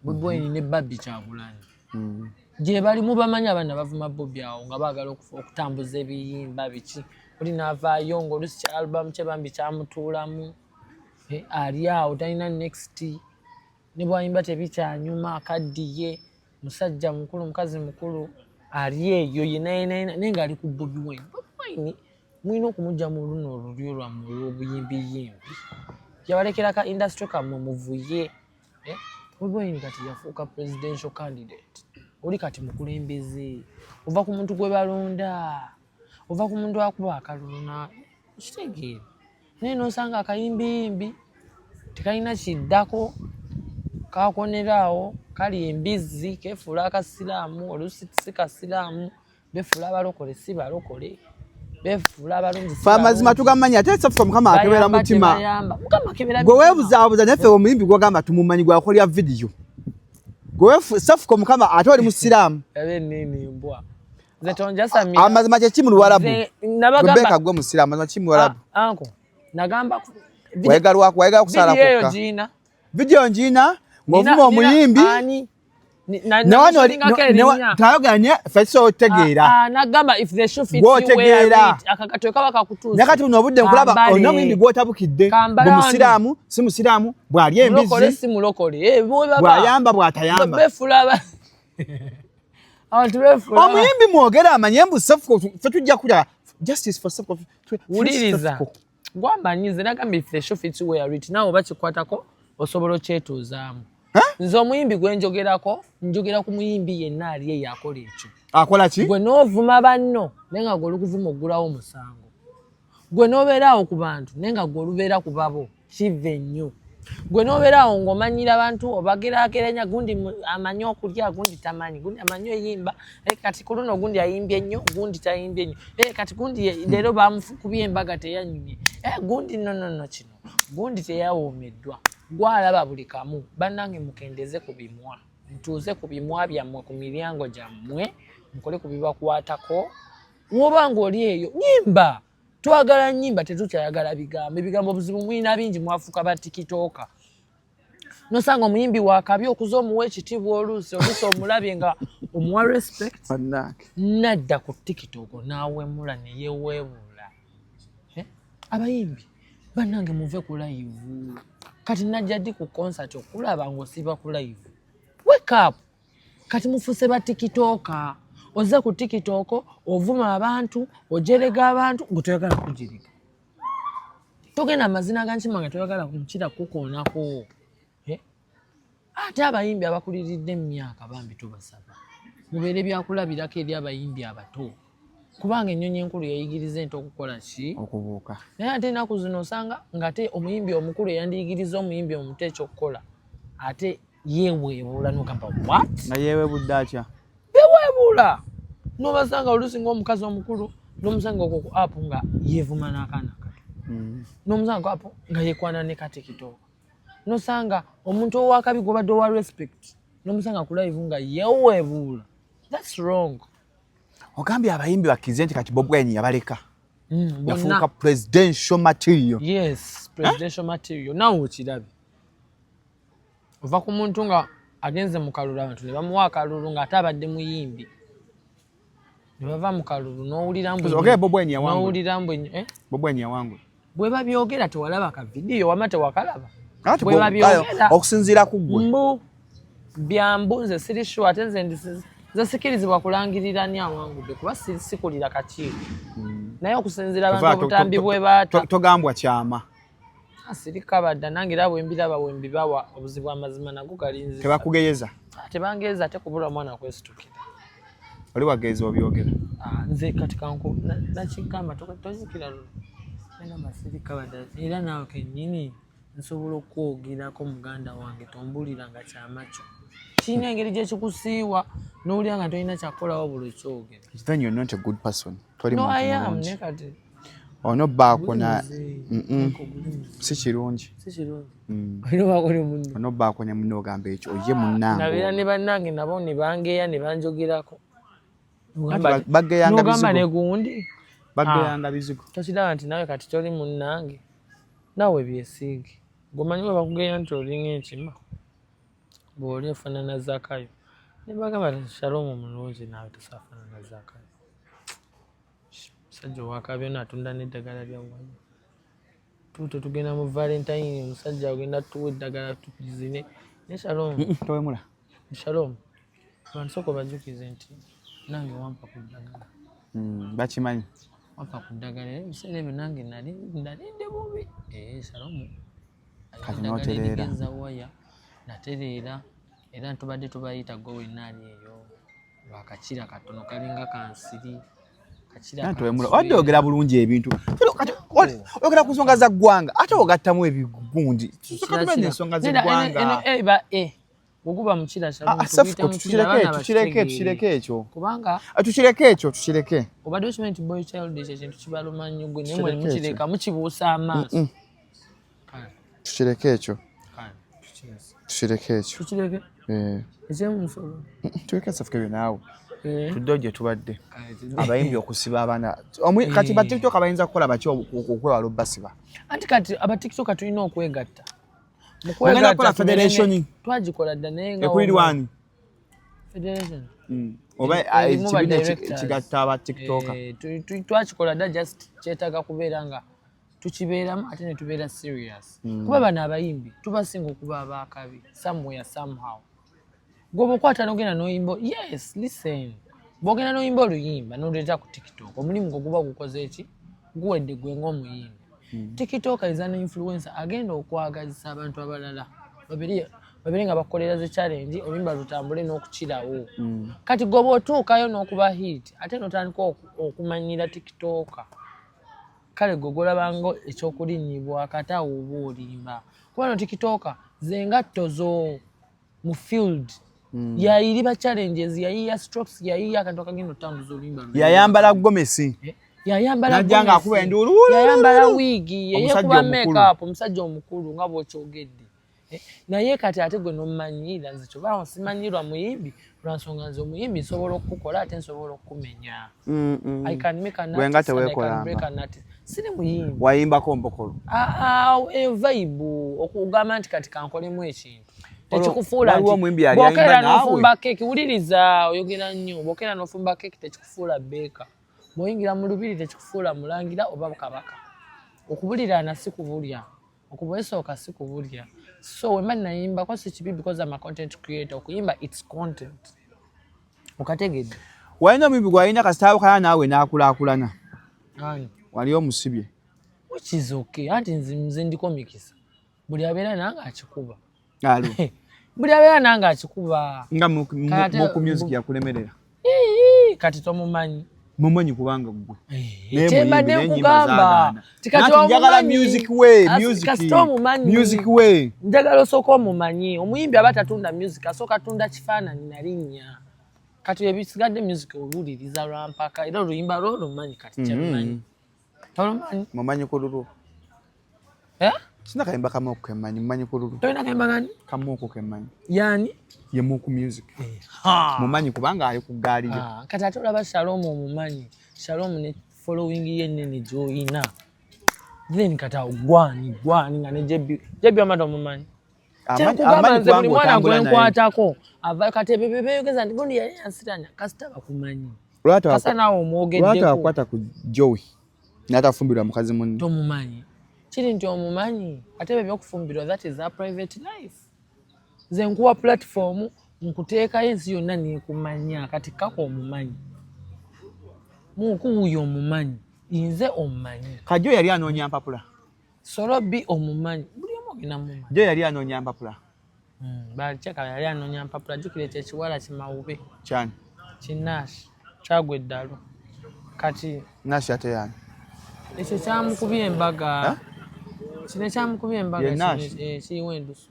Wine ne Babby Kyagulanyi gye bali mubamanyi abaana bavuma Bobi awo nga baagala okutambuza ebiyimba biki oli n'avaayo ng'olusi kya album kye bambi kyamutuulamu ali awo talina next ne bwayimba tebikyanyuma akaddiye musajja mukulu mukazi mukulu ali eyo naye ng'ali ku Bobi Wine. Bobi Wine mulina okumugya mu luno olulyo lwammwe olw'obuyimbi yabalekera ka industry kammwe muvuye. Bobi Wine kati yafuuka presidential candidate oli kati mukulembeze ova ku muntu gwe balonda ova ku muntu akuba akaluna kitegeere naye n'osanga akayimbiyimbi tekalina kiddako kakoneraawo kali embizi kefuula akasiraamu olusi si kasiraamu befuula abalokole si balokole befuula abalungi fa amazima tugamanya ate Sefuko Mukama akebera mutima gwe weebuzaabuza naffe omuyimbi gwagamba tumumanyi gwakolya vidiyo gwe Sefuko Mukama ate oli musiraamu amazima kyeki mu Luwarabu Rebecca gwe musiraamu amazima ki mu Luwarabu nagamba wayagala kusala kokka vidiyo njiina ng'ovuma omuyimbi tayoganye fesiso otegeera gwotegeera naye kati buno obudde nkulaba olina omuyimbi gw'otabukidde bwe musiraamu si musiraamu bw'ali embizi bw'ayamba bw'atayamba omuyimbi mwogera amanye mbu Sefuko fe tujja kulya justice for Sefuko wuliriza Gwamanyize nagamba if the show fits where it now bakikwatako osobola kyetuuzaamu. Nze omuyimbi gwe njogerako njogera ku muyimbi yenna ali ye yakola ekyo. Akola ki? Gwe n'ovuma banno nenga gwe olukuvuma oggulawo omusango. Gwe n'obeeraawo ku bantu nenga gwe olubeera ku babo kive nnyo. Gwe n'obeeraawo ng'omanyira abantu obageraageranya gundi amanyi okulya gundi tamanyi gundi amanyi oyimba kati ku luno gundi ayimbye nnyo gundi tayimbye nnyo kati gundi leero bamufukubye embaga teyanyumye gundi no kino gundi teyawoomeddwa. Gwalaba buli kamu bannange mukendeze ku bimwa ntuuze ku bimwa byammwe ku miryango gyammwe mukole ku bibakwatako woba ng'oli eyo nyimba. Twagala nnyimba tetukyayagala bigambo. Ebigambo buzibu mwina bingi mwafuuka ba tikitooka. Nosanga omuyimbi wakabi okuza omuwa ekitiibwa oluusi omulabye nga omuwa respect. Nadda ku tikitooko n'awemula ne yeeweebula. Abayimbi bannange muve ku live. Kati najja ddi ku concert okulaba ng'osiba ku live. Wake up. Kati mufuuse ba tikitooka. Oze ku tikitoko ovuma abantu ojerega abantu ngotoyagala kujiriga. Togenda amazina gankima nga toyagala kumukira kukoonako. Ate abayimbi abakuliridde emyaka bambi tubasaba mubeere byakulabirako eri abayimbi abato kubanga ennyonyi enkulu yayigiriza ente okukola ki okubuuka. Naye ate ennaku zino osanga ng'ate omuyimbi omukulu eyandiyigiriza omuyimbi omuto ekyokukola ate yeeweebuula n'ogamba what? Nga yeeweebudde atya? Beweebula. N'obasanga oluusi ng'omukazi omukulu n'omusanga okwo ku app nga yeevuma n'akaana kato. N'omusanga ku app nga yeekwana ne katikitooka. N'osanga omuntu owakabi gw'obadde owa respect n'omusanga ku live nga yeeweebuula. That's wrong. Ogambye abayimbi bakkirize nti kati Bobi Wine yabaleka. Yafuuka presidential material. Yes, presidential material. Nawe okirabye. Ova ku muntu nga agenze mu kalulu abantu ne bamuwa akalulu ng'ate abadde muyimbi. Ne bava mu kalulu n'owulira mbu Bobi Wine yawangula. N'owulira mbu Bobi Wine yawangula. Bwe babyogera tewalaba ka video wama tewakalaba. Bwe babyogera okusinziira ku ggwe. Mbu byambu nze siri sure ate nze sikirizibwa kulangirira ani awangudde kuba sikulira kakiiko. Naye okusinziira abantu obutambi bwe baata. Togambwa kyama. Asirika badda nange era bwe mbiraba bwe mbibawa obuzibu amazima nago galinzi. Tebakugeyeza? Tebangeza ate kubula mwana kwesitukira. Oli wageeza obyogera? Nze kati kanku nakigamba tozikira luno. Nena masirika badda era naawe kennyini nsobola okwogerako muganda wange tombulira nga kyamacho. Kiina engeri gye kikusiiwa n'owulira nga tolina kyakukolawo buli kyogera. Then you're not a good person. No, I am. Nekati. Ono baako na si kirungi. Si kirungi. Ono baako ne munno ogamba ekyo oye munnange. Nabeera ne bannange nabo ne bangeeya ne banjogerako. Bageyanga bizigo. N'ogamba ne gundi. Bageyanga bizigo. Tokiraba nti nawe kati toli munnange. Naawe byesiige. Gomanyi bwe bakugeeya nti olinga enkima. Bw'oli efaanana Zaakayo. Ne bagamba nti Shalom mulungi naawe tosaafaanana Zaakayo. Musajja owakabi ono atunda n'eddagala lya wanya. Tuuto tugenda mu Valentine omusajja agenda tuwa eddagala tuzine. Ne Shalom. Towemula. Shalom. Abantu sooka bajjukize nti nange wampa ku ddagala. Bakimanyi. Wampa ku ddagala ebiseera ebyo nange nalidde bubi. Shalom. Kati n'otereera. Waya natereera era ntubadde tubayita gwe wenna ali eyo. Lwakakira katono kalinga kansiri. Wadde ogera bulungi ebintu. Ogera ku nsonga za ggwanga ate ogattamu ebigundi. Tukamenya ensonga z'eggwanga. Bw'oguba mukira tukireke ekyo. Kubanga tukireke. Obadde okimanyi nti boy child ekyo ekintu kibaluma nnyo gwe naye mwe mukireka mukibuusa amaaso. Tukireke ekyo. Tukireke. Ekyemusolo. Tuleke safuke naawe. Tudde gye tubadde. Abayimbi okusiba abaana. Kati ba TikTok abayinza kukola baki okwewala obbasiba. Anti kati aba TikTok tulina okwegatta. Mugenda kukola federation. Twagikola dda naye nga ekulirwani. Federation. Oba ekibiina kigatta aba TikTok. Twakikola dda just kyetaaga kubeera nga tukibeeramu ate ne tubeera serious. Kuba bano abayimbi tubasinga okuba abaakabi somewhere somehow. Gwoba okwata n'ogenda n'oyimba, yes, listen. Bw'ogenda n'oyimba oluyimba n'oleeta ku TikTok, omulimu gwe guba gukoze eki? Guwedde gwe ng'omuyimbi. TikTok is an influencer agenda okwagazisa abantu abalala babiri nga bakolera ze challenge olumba lutambule n'okukirawo kati gobo otuukayo n'okuba hit ate notandika okumanyira TikTok kale gogola bango ekyokulinyibwa akatawo obulimba kubano TikTok zengatto zo mu field yairi ba challenges yayiya strokes yayiya akantu akagenda otambuza olumba yayambala gomesi yayambala najanga akuba endulu yayambala wigi yeye kuba makeup omusajja omukulu nga bw'okyogedde naye kati ate gwe nomanyira nze kyoba simanyirwa muyimbi lwansonga nze omuyimbi nsobola okukola ate nsobola okumenya I can make an artist and I can break an artist siri muyimbi wayimbako mbokolo vibe okugamba nti kati kankolemu ekintu tekikufuula nti bwokera n'ofumba keki wuliriza oyogera nnyo bwokera n'ofumba keki tekikufuula beeka bw'oyingira mu lubiri tekikufuula mulangira oba kabaka okubulirana si kubulya okubwesooka si kubulya so wemba nayimba kwa si kibi because I'm a content creator okuyimba it's content okategedde walina omuyimbi gwalina kasitaawo kana naawe n'akulaakulana wali omusibye which is okay anti nze ndiko mikisa buli abeera nange akikuba buli abeera nange akikuba nga muku music yakulemerera kati tomumanyi mumanyi kubanga gwe temba nekugamba tikati njagala music way njagala osooka omumanyi omuyimbi aba tatunda music asooka tunda kifaananyi nalinnya kati ebisigadde music owuliriza lwampaka era oluyimba lwo lumanyi kati kyalumanyi tolumanyi mumanyi kululu sina kayimba kamu okukemmanyi mumanyi kululu tolina kayimba gani kamu okukemmanyi yani ye muku music mumanyi kubanga ali ku gaali kati ate olaba Shalom omumanyi Shalom ne following ye nene joina then kata gwani nga ne jebi amata omumanyi amanyi buli mwana gwenkwatako ava kati bebeyogeza nti gundi yali ansitanya kasita bakumanyi kasa nawe omwogeddeko lwata akwata ku Joey n'atafumbirwa mukazi munne tomumanyi kiri nti omumanyi ate bebyokufumbirwa that is a private life nze nkuwa platform nkuteekayo ensi yonna nekumanya kati kako omumanyi mukuwuyo omumanyi nze omumanyi kajo yali anoonya mpapula solo bi omumanyi buli omu ogenda mumanyi jo yali anoonya mpapula bakyeka yali anoonya mpapula jjukira ekyo ekiwala kimawube kyani kinnaasi kyagwa eddalu kati naasi ate yani ekyo kyamukubya embaga kino ekyamukubya embaga kiriwo endusu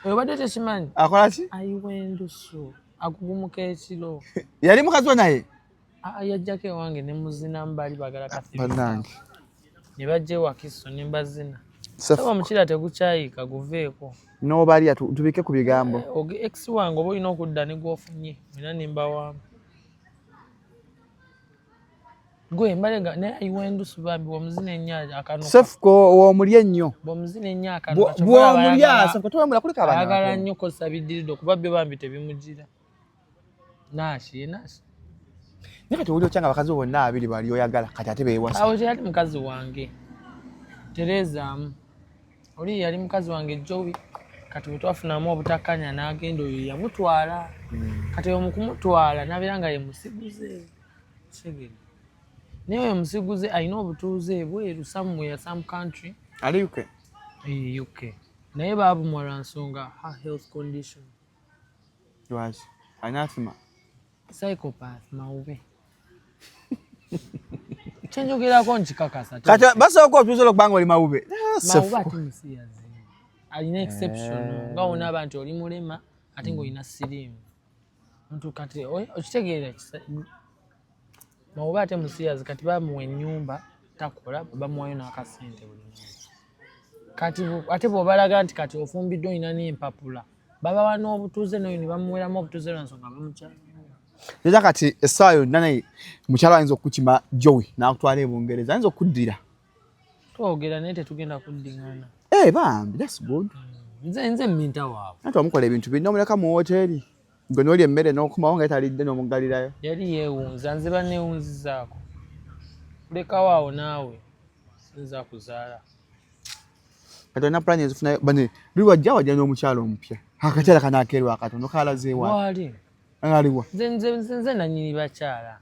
obadde tekimanyi akola ki ayiwa endusu akugumuka ekiro yali mukazi we naye yajjako ewange ne muzina mbali bagala bannange ne bajja ewakiso ne mbazina saba omukira tegukyayiika guveeko n'obalya tubike ku bigambo ex wange oba olina okudda ne gwofunye era nimbawaamu gwe mbalega naye ayiwa endusu bambi bwomuzina ennyo akanuka sefuko womulya ennyo bwomuzina ennyo akanuka bwomulya sefuko towemula kuleka abana ayagala nnyo kozesa biddiridde kuba byo bambi tebimugira naasi naye kati oli okyanga abakazi bonna abiri bali oyagala kati ate beewasa awo teyali mukazi wange terezaamu oli yali mukazi wange Joey kati bwe twafunamu obutakanya n'agenda oyo yamutwala kati oyo mukumutwala nabeera nga ye musiguze segede naye oyo musiguze alina obutuuze bweru somewhere some country ali UK UK naye baabumwa lwa nsonga her health condition lwaki alina asima psychopath mawube kyenjogerako nkikakasa kati basooka otuuze olwokubanga oli mawube mawube ate musiyazi alina exception nga wona abantu oli mulema ate ng'olina siriimu muntu kati okitegeera mawube ate musiyazi kati bamuwa ennyumba takola bamuwayo n'akasente buli mwezi kati ate bw'obalaga nti kati ofumbiddwe olina n'empapula babawa n'obutuuze n'oyo ne bamuweramu obutuuze lwa nsonga bamukyala era kati essaawa yonna naye mukyala ayinza okukima Joey n'akutwala e Bungereza ayinza okuddira twogera naye tetugenda kuddiŋŋana bambi that's good nze mminta waabwe ate wamukola ebintu birina omuleka mu woteeri gwe n'oli emmere n'okumawo nga etalidde n'omugalirayo yali yeewunza nze banneewunzizaako kulekawo awo naawe sinza kuzaala kati olina pulani ezifunayo bane buli wajja n'omukyala omupya akakyala kanaakeerwa akatono kaalaze ewaali wali aliwa nze nanyini bakyala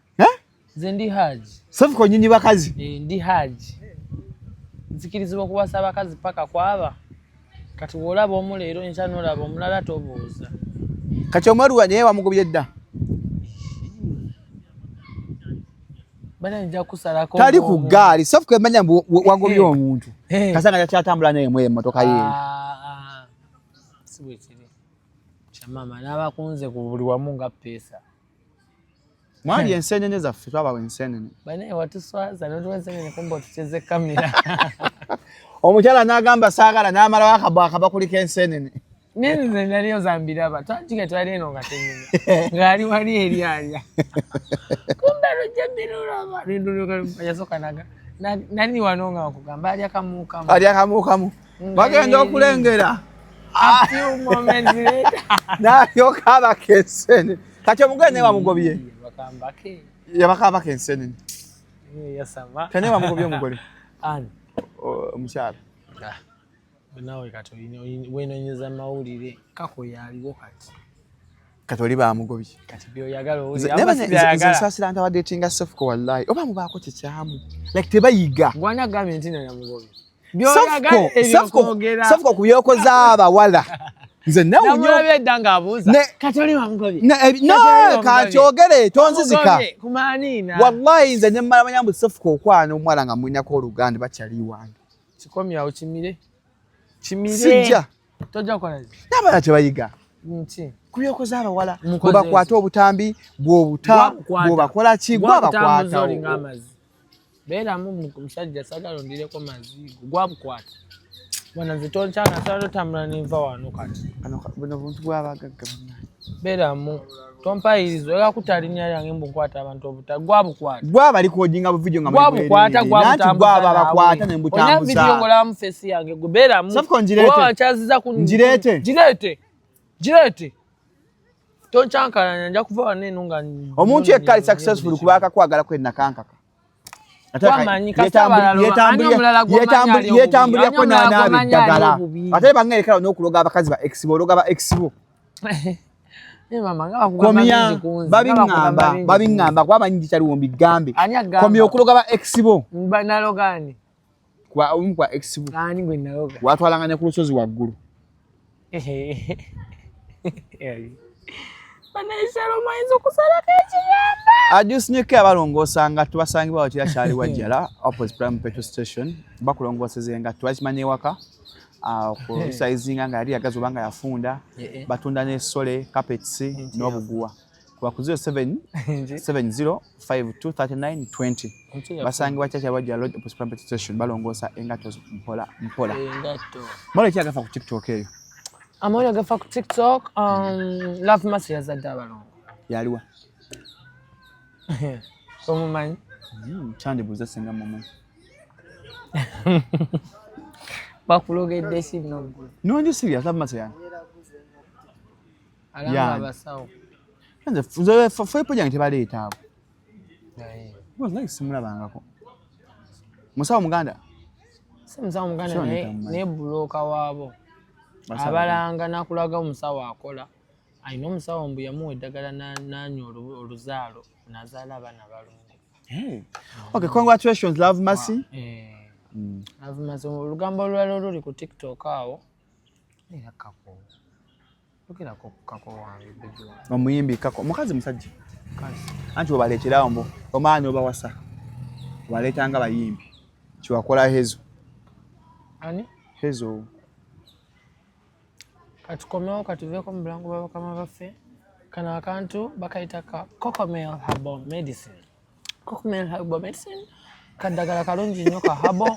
Nze ndi haji. Sefco nyinyi bakazi. Ndi haji. Nzikirizibwa kuwasa abakazi paka kwaba. Kati wolaba omuleero enkya n'olaba omulala tobuuza. Kati omweruwa naye wamugobye dda. Bana nja kusalako. Tali ku gaali Sefco emanya wagobye omuntu. Kasanga kyatambula naye mu emmotoka ye. Siwe kiri. Chamama n'abakunze ku buli wamu nga pesa. Mwali ensenene zaffe twaba ensenene. Bana watuswaza n'ensenene kumba tucheze kamera. Omukyala n'agamba saagala n'amala wakaba kuliko ensenene. Nene naliyo zambira aba. Twajike twali eno nga tenyina. Ngali wali erialya. Kumba rojambira aba. Nduluka yasoka naga. Nani wanonga okugamba alya kamukamu. Alya kamukamu. Bagenda okulengera. A few moments later. Nayo kaba kensene. Kati omugende wamugobye. Bakambake. Yabakaba kensene. Yasama. Kane wamugobye omugole. Ani. Omukyala. Nawe kato weno nyiza mawulire kako yaliwo kati. Katoli bamugobye. Kati byo yagala uli. Nze sasira nta datinga Sefco wallahi. Oba mubako kikyamu. Like tebayiga. Gwanya government na yamugobye. Sefco kuyokoza abawala. Nze nawe nyo. Namulabe danga abuza. Katoli bamugobye. No, kakyogere tonzizika. Kumanina. Wallahi nze nyamala manyambu Sefco okwana omwala nga munyako oluganda bakyali wange. Kikomya okimire. Chimire. Sijja. Toja kwalazi. Nabala tebayiga. Nti. Kuyokoza abawala. Bobakwata obutambi, bwobakola ki, gwabakwata. Ngamazi. Bera mu musajja sagalo ndireko mazigo. Gwabukwata. Bwana zitonchanga salo tamula niva wano kati. Buno buntu bwabagagga bonna. Bera mu tompayirizo ega kutalinya yange mbukwata abantu obuta gwabukwata. Gwabali kodinga bu video nga gwabukwata gwabakwata ne mbutambuza. Onya video ngola mu face yange gubera mu. Sefco njirete. Wachaziza ku Jirete. Tonchankana nja kuva wanenu nga omuntu ekkali successful kubaka kwagala kwenna kankaka. Yetambulira ko nanabi dagala. Ate bangerekala n'okuloga abakazi ba exibo loga ba exibo. Mama ngaba kugamba babingamba kwabanyi kyali wombi gambe. Komya okuloga ba exibo. Banalogani. Kwa exibo. Ani gwe naloga. Watwalanganya ku lusozi waggulu. Banayisalo maizo kusala kechiyamba. Ajusnyike abalongosa nga tubasangibwa watya kyali wajjala opposite prime petrol station bakulongoseze nga twakimanye waka ku sizinga nga yali yagazo banga yafunda batunda ne sole carpets n'obuguwa kwa ku 0770523920 basangibwa watya kyali wajjala opposite prime petrol station balongosa engato mpola engato mole kyagafa ku TikTok eyo amole agafa ku TikTok love mercy yazadde abalongo yaliwa Omumanyi chande buza senga mama bakulogedde sino no ndi serious love mercy yani alanga basawo nze fuzo fo project tebaleeta abo was like simula bangako musawo muganda musawo muganda ne buloka waabo abalanga nakulaga omusawo akola ayina omusawo mbu yamuwa eddagala nanyo oluzaalo nazaala abaana balungi. Okay, congratulations Love Mercy. Love Mercy olugambo olulala oluli ku TikTok awo era kako lukira kako wange bejo omuyimbi kako mukazi musajja anti obaleeterawo mbo omaani obawasa waleetanga bayimbi kiwakola hezo ani hezo katukomewo katuveeko mu bulango bw'abakama baffe kano akantu bakayita ka Cocomel Herbal Medicine. Cocomel Herbal Medicine kaddagala kalungi nnyo ka herbal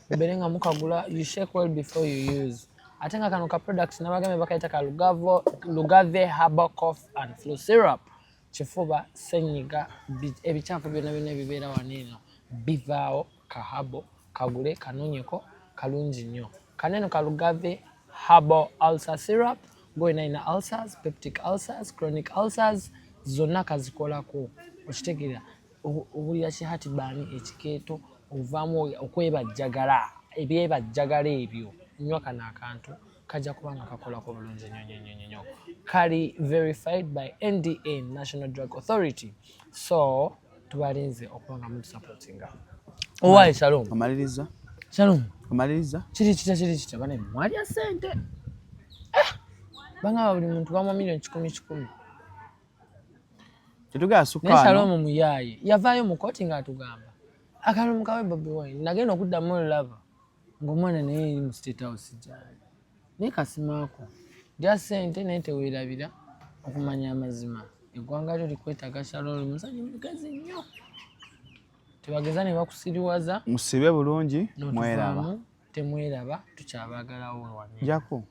mbere nga mukagula you shake well before you use. Ate nga kano ka products nabagambe bakayita ka Lugave Herbal Cough and Flu Syrup. Kifuba senyiga ebikyafu byonna byonna ebibeera waneeno bivaawo ka herbal kagule kanoonyeko kalungi nnyo. Kaneno ka Lugave Herbal Ulcer Syrup going in ulcers, peptic ulcers, chronic ulcers, zonna kazikolako. Okitegeera obulira kihati bani ekikeeto ovaamu okwebajjagala ebyebajjagala ebyo nnyo kana akantu kajja kubanga kakolako bulungi nnyo kali verified by NDA National Drug Authority. So tubalinze okuba nga mutusupportinga. Owaye Shalom. Amaliriza. Shalom. Amaliriza. Kiri kita bane mwali ya sente. Banga buli muntu bamwa milioni 10. Tetuga sukano. Ne Shalom muyaye. Yavayo mu koti nga atugamba. Akalum kawe Bobi Wine. Nagenda okudda mu lava. Ngomwana naye mu State House jali. Ne kasimako. Dia sente nente weerabira okumanya amazima. Eggwanga lyo likwetaaga Shalom musajja mugazi nnyo. Tebageza ne bakusiriwaza. Musibe bulungi mweraba. Temweraba tukyabagalawo wano. Jako.